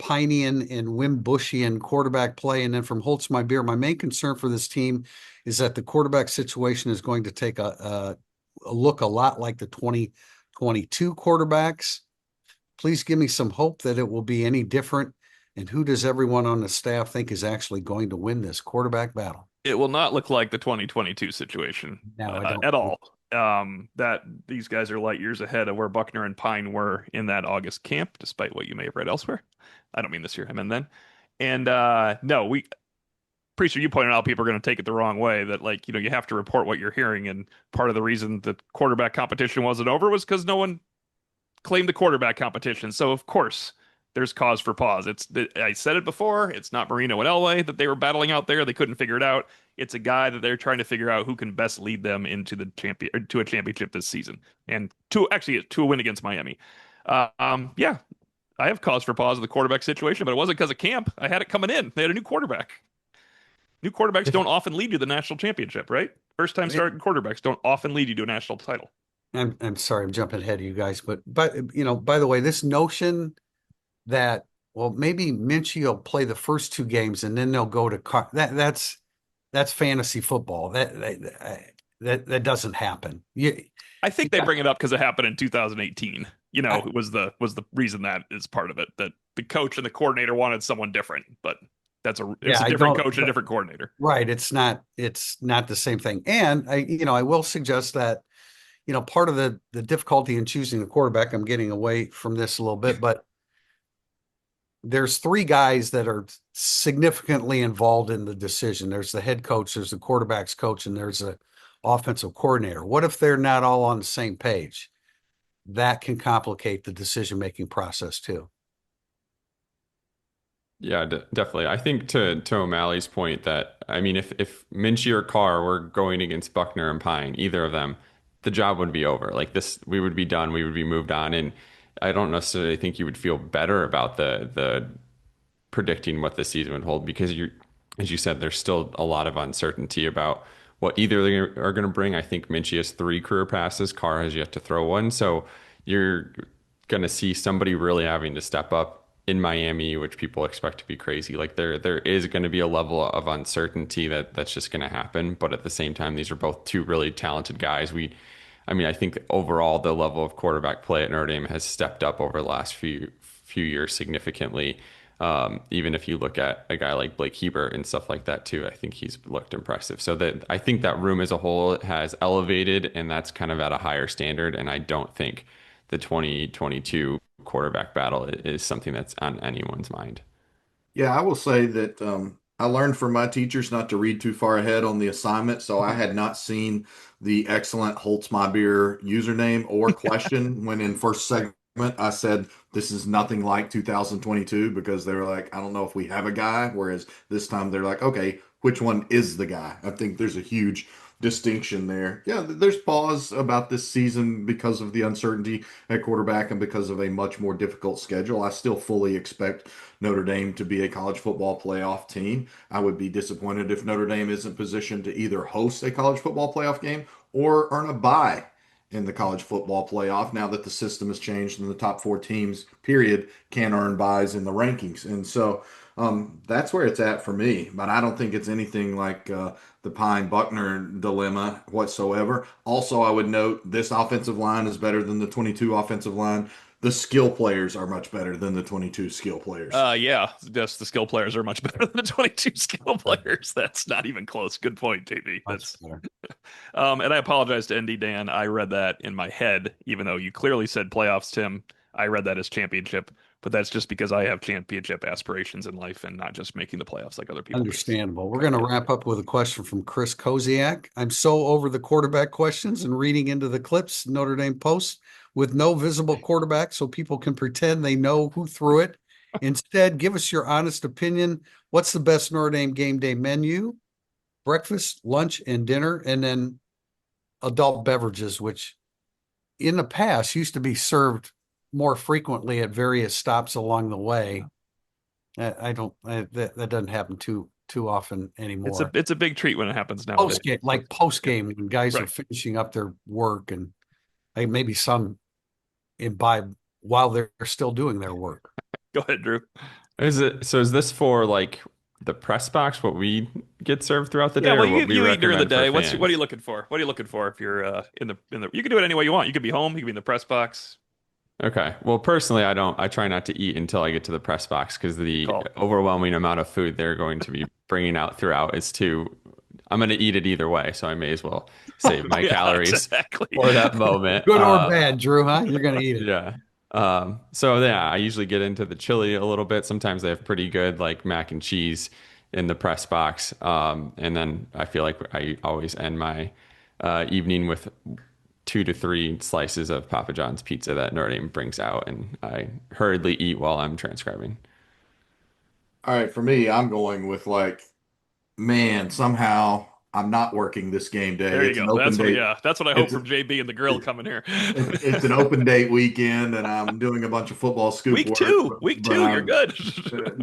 Pinean and Wimbushian quarterback play? And then from Holtz My Beer, my main concern for this team is that the quarterback situation is going to take a look a lot like the 2022 quarterbacks. Please give me some hope that it will be any different. And who does everyone on the staff think is actually going to win this quarterback battle? It will not look like the 2022 situation at all. That these guys are light years ahead of where Buckner and Pine were in that August camp, despite what you may have read elsewhere. I don't mean this year, I meant then. And no, pretty sure you pointed out people are going to take it the wrong way, that like, you have to report what you're hearing. And part of the reason the quarterback competition wasn't over was because no one claimed the quarterback competition. So of course there's cause for pause. I said it before. It's not Marino and Elway that they were battling out there. They couldn't figure it out. It's a guy that they're trying to figure out who can best lead them into the champion or to a championship this season and to a win against Miami. Yeah, I have cause for pause in the quarterback situation, but it wasn't because of camp. I had it coming in. They had a new quarterback. New quarterbacks don't often lead you to the national championship, right? First time starting quarterbacks don't often lead you to a national title. I'm sorry, I'm jumping ahead of you guys, but by the way, this notion that well maybe Minchie will play the first two games and then they'll go to that's fantasy football. That doesn't happen. I think they Yeah. bring it up because it happened in 2018. It was the reason that is part of it, that the coach and the coordinator wanted someone different, but it's a I different don't. coach and a different coordinator. Right. It's not the same thing. And I will suggest that, part of the difficulty in choosing the quarterback, I'm getting away from this a little bit, but there's three guys that are significantly involved in the decision. There's the head coach, there's the quarterback's coach, and there's a offensive coordinator. What if they're not all on the same page? That can complicate the decision-making process too. Yeah, definitely. I think to O'Malley's point that I mean, if Minchie or Carr were going against Buckner and Pine, either of them, the job would be over. Like this, we would be done. We would be moved on. And I don't necessarily think you would feel better about the predicting what the season would hold because as you said, there's still a lot of uncertainty about what either they are going to bring. I think Minchie has 3 career passes. Carr has yet to throw one. So you're going to see somebody really having to step up in Miami, which people expect to be crazy. Like there is going to be a level of uncertainty that's just going to happen. But at the same time, these are both two really talented guys. I mean, I think overall the level of quarterback play at Notre Dame has stepped up over the last few years significantly. Even if you look at a guy like Blake Hebert and stuff like that too, I think he's looked impressive. So that I think that room as a whole has elevated, and that's kind of at a higher standard. And I don't think the 2022 quarterback battle is something that's on anyone's mind. Yeah, I will say that I learned from my teachers not to read too far ahead on the assignment, so I had not seen the excellent Holtz My Beer username or question when in first segment I said this is nothing like 2022 because they were like, I don't know if we have a guy, whereas this time they're like, okay, which one is the guy? I think there's a huge distinction there. Yeah, there's pause about this season because of the uncertainty at quarterback and because of a much more difficult schedule. I still fully expect Notre Dame to be a college football playoff team. I would be disappointed if Notre Dame isn't positioned to either host a college football playoff game or earn a bye in the college football playoff now that the system has changed and the top 4 teams, period, can earn byes in the rankings. And so that's where it's at for me. But I don't think it's anything like the Pine Buckner dilemma whatsoever. Also, I would note this offensive line is better than the 22 offensive line. The skill players are much better than the 22 skill players. Yeah, just the skill players are much better than the 22 skill players. That's not even close. Good point, JB. Much better. And I apologize to ND Dan. I read that in my head, even though you clearly said playoffs, Tim. I read that as championship, but that's just because I have championship aspirations in life and not just making the playoffs like other people do. Understandable. We're going to wrap up with a question from Chris Koziak. I'm so over the quarterback questions and reading into the clips Notre Dame posts with no visible quarterback so people can pretend they know who threw it. Instead, give us your honest opinion. What's the best Notre Dame game day menu? Breakfast, lunch, and dinner, and then adult beverages, which in the past used to be served more frequently at various stops along the way. That doesn't happen too often anymore. It's a big treat when it happens nowadays. Post game when guys are Right. finishing up their work and maybe some imbibe while they're still doing their work. Go ahead, Drew. Is this for like the press box, what we get served throughout the day, Yeah, well, or what we you eat during the recommend day. for What fans? are you looking for? What are you looking for if you're in the? You can do it any way you want. You could be home. You could be in the press box. Okay. Well, personally, I try not to eat until I get to the press box because the Call. overwhelming amount of food they're going to be bringing out throughout is too. I'm going to eat it either way, so I may as well save my Yeah, calories exactly. for that moment. Good or bad, Drew, huh? You're going to eat it. Yeah. So yeah, I usually get into the chili a little bit. Sometimes they have pretty good like mac and cheese in the press box. And then I feel like I always end my evening with 2 to 3 slices of Papa John's pizza that Notre Dame brings out, and I hurriedly eat while I'm transcribing. All right, for me, I'm going with like, man, somehow I'm not working this game day. There you It's go. an open date. That's what I hope It's from JB and the grill coming here. it's an open date weekend, and I'm doing a bunch of football scoop Week work. two, week two, you're good.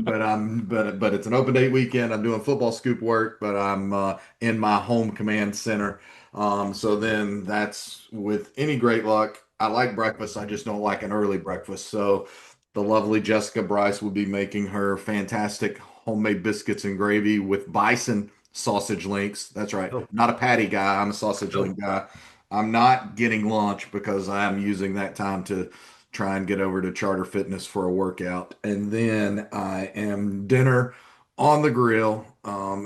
But it's an open date weekend. I'm doing football scoop work, but I'm in my home command center. So then that's with any great luck. I like breakfast. I just don't like an early breakfast. So the lovely Jessica Bryce will be making her fantastic homemade biscuits and gravy with bison sausage links. That's right. Oh, Not a patty guy. I'm a sausage oh. link guy. I'm not getting lunch because I'm using that time to try and get over to Charter Fitness for a workout. And then I am dinner on the grill.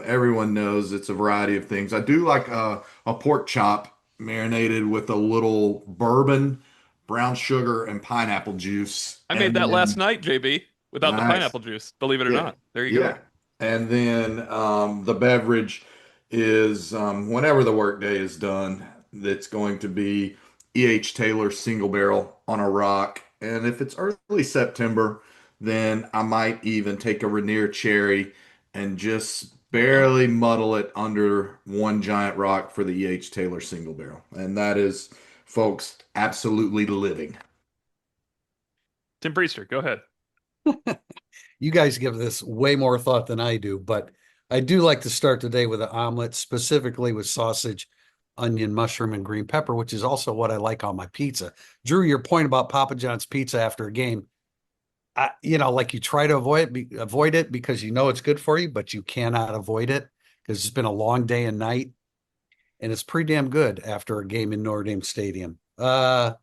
Everyone knows it's a variety of things. I do like a pork chop marinated with a little bourbon, brown sugar, and pineapple juice. I made And that last then, night, JB, without the nice. pineapple juice. Believe it or Yeah. not. There you go. Yeah. And then the beverage is whenever the workday is done, that's going to be E.H. Taylor single barrel on a rock. And if it's early September, then I might even take a Rainier cherry and just Oh, barely muddle it under one giant rock for the E.H. Taylor single barrel. And that is, folks, absolutely living. Tim Priester, go ahead. You guys give this way more thought than I do, but I do like to start the day with an omelet, specifically with sausage, onion, mushroom, and green pepper, which is also what I like on my pizza. Drew, your point about Papa John's pizza after a game, like you try to avoid it because you know it's good for you, but you cannot avoid it because it's been a long day and night, and it's pretty damn good after a game in Notre Dame Stadium. I'm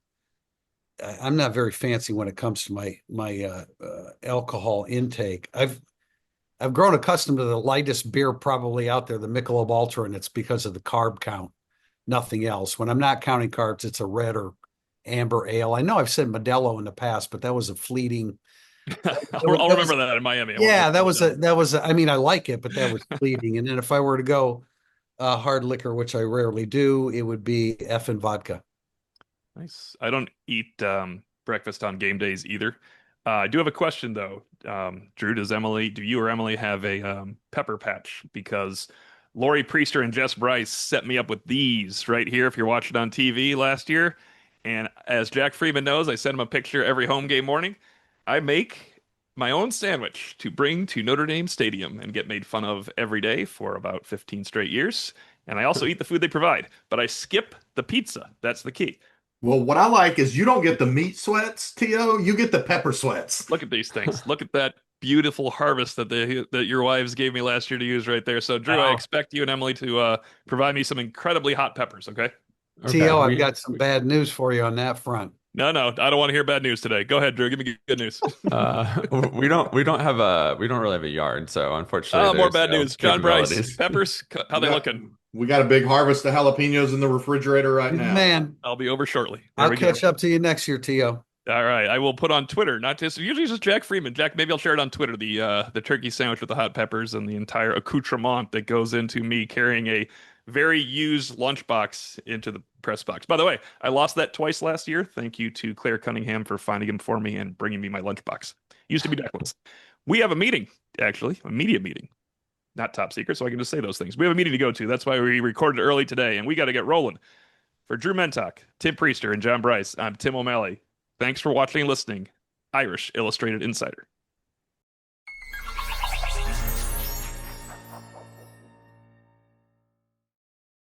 not very fancy when it comes to my alcohol intake. I've grown accustomed to the lightest beer probably out there, the Michelob Ultra, and it's because of the carb count, nothing else. When I'm not counting carbs, it's a red or amber ale. I know I've said Modelo in the past, but that was a fleeting. I'll That was remember that in Miami. I won't yeah, remember that. that was. I mean, I like it, but that was fleeting. And then if I were to go hard liquor, which I rarely do, it would be F and vodka. Nice. I don't eat breakfast on game days either. I do have a question though. Drew, do you or Emily have a pepper patch? Because Lori Priester and Jess Bryce set me up with these right here if you're watching on TV last year. And as Jack Freeman knows, I send him a picture every home game morning. I make my own sandwich to bring to Notre Dame Stadium and get made fun of every day for about 15 straight years. And I also eat the food they provide, but I skip the pizza. That's the key. Well, what I like is you don't get the meat sweats, T.O., you get the pepper sweats. Look at these things. Look at that beautiful harvest that your wives gave me last year to use right there. So, Drew, I Oh, expect you and Emily to provide me some incredibly hot peppers. Okay? Okay, I've got some bad news for you on that front. No, no, I don't want to hear bad news today. Go ahead, Drew. Give me good news. we don't really have a yard, so unfortunately Oh, more there's bad no news. John Bryce, capabilities. peppers. How We they got looking? we got a big harvest of jalapenos in the refrigerator right You're the now. man. I'll be over shortly. There I'll we go. catch up to you next year, Tio. All right, I will put on Twitter, not just usually just Jack Freeman. Jack, maybe I'll share it on Twitter. The turkey sandwich with the hot peppers and the entire accoutrement that goes into me carrying a very used lunchbox into the press box. By the way, I lost that twice last year. Thank you to Claire Cunningham for finding him for me and bringing me my lunchbox. Used to be Declan's. We have a meeting, actually, a media meeting, not top secret, so I can just say those things. We have a meeting to go to. That's why we recorded early today, and we got to get rolling. For Drew Mentok, Tim Priester, and John Bryce, I'm Tim O'Malley. Thanks for watching and listening. Irish Illustrated Insider.